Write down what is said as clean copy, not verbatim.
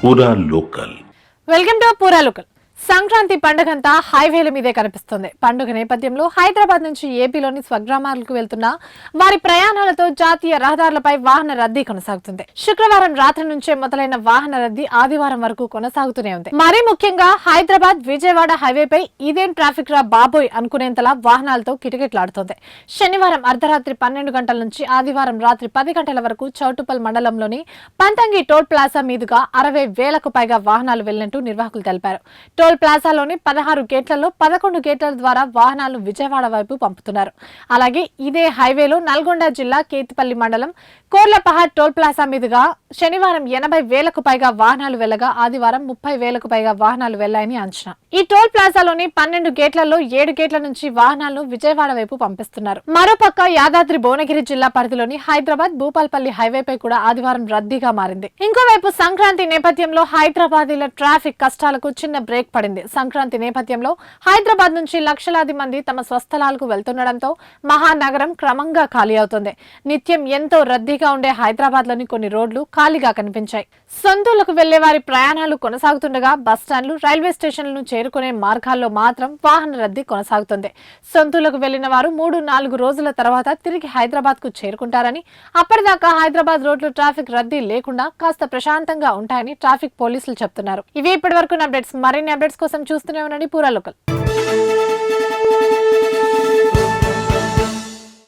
పూరా local. Welcome to పూరా local. Sankranti పండుగంతా హైవేల మీదే కనిపిస్తుంది. పండుగ నేపథ్యంలో హైదరాబాద్ నుంచి ఏపీలోని స్వగ్రామాలకు వెళ్తున్న వారి ప్రయాణాలతో జాతీయ రహదారులపై వాహన రద్దీ కొనసాగుతుంది. శుక్రవారం రాత్రి నుంచే మొదలైన వాహన రద్దీ ఆదివారం వరకు కొనసాగుతూనే ఉంది. మరీ ముఖ్యంగా హైదరాబాద్ విజయవాడ హైవేపై ఇదేం ట్రాఫిక్ రా బాబోయ్ అనుకునేంతలా వాహనాలతో కిటకిటలాడుతోంది. శనివారం అర్ధరాత్రి 12 గంటల నుంచి ఆదివారం రాత్రి 10 గంటల వరకు చౌటుపల్ మండలంలోని పంతంగి టోల్ ప్లాజా మీదుగా 60,000కు పైగా వాహనాలు వెళ్లినట్టు నిర్వాహకులు తెలిపారు. టోల్ ప్లాజాలోని 16 గేట్లలో 11 గేట్ల ద్వారా వాహనాలు విజయవాడ వైపు పంపుతున్నారు. అలాగే ఇదే హైవేలో నల్గొండ జిల్లా కేతిపల్లి మండలం కోర్లపహాడ్ టోల్ ప్లాజా మీదుగా శనివారం 80,000కు పైగా వాహనాలు వెళ్లగా ఆదివారం 30,000కు పైగా వాహనాలు వెళ్లాయని అంచనా. ఈ టోల్ ప్లాజాలోని 12 గేట్లలో 7 గేట్ల నుంచి వాహనాలను విజయవాడ వైపు పంపిస్తున్నారు. మరోపక్క యాదాద్రి భువనగిరి జిల్లా పరిధిలోని హైదరాబాద్ భూపాల్పల్లి హైవేపై కూడా ఆదివారం రద్దీగా మారింది. ఇంకోవైపు సంక్రాంతి నేపథ్యంలో హైదరాబాదీల ట్రాఫిక్ కష్టాలకు చిన్న బ్రేక్ పడింది. సంక్రాంతి నేపథ్యంలో హైదరాబాద్ నుంచి లక్షలాది మంది తమ స్వస్థలాలకు వెళ్తుండటంతో మహానగరం క్రమంగా ఖాళీ అవుతుంది. నిత్యం ఎంతో రద్దీగా ఉండే హైదరాబాద్ లోని కొన్ని రోడ్లు ఖాళీగా కనిపించాయి. సొంతూళ్లకు వెళ్లే వారి ప్రయాణాలు కొనసాగుతుండగా బస్టాండ్లు, రైల్వే స్టేషన్లను చేరుకునే మార్గాల్లో మాత్రం వాహన రద్దీ కొనసాగుతుంది. సొంతూళ్లకు వెళ్లిన వారు 3-4 రోజుల తర్వాత తిరిగి హైదరాబాద్ కు చేరుకుంటారని, అప్పటిదాకా హైదరాబాద్ రోడ్లు ట్రాఫిక్ రద్దీ లేకుండా కాస్త ప్రశాంతంగా ఉంటాయని ట్రాఫిక్ పోలీసులు చెప్తున్నారు. ఇవి ఇప్పటి వరకు అప్డేట్స్. మరిన్ని అప్డేట్స్ కోసం చూస్తూనే ఉండండి పూరా లోకల్.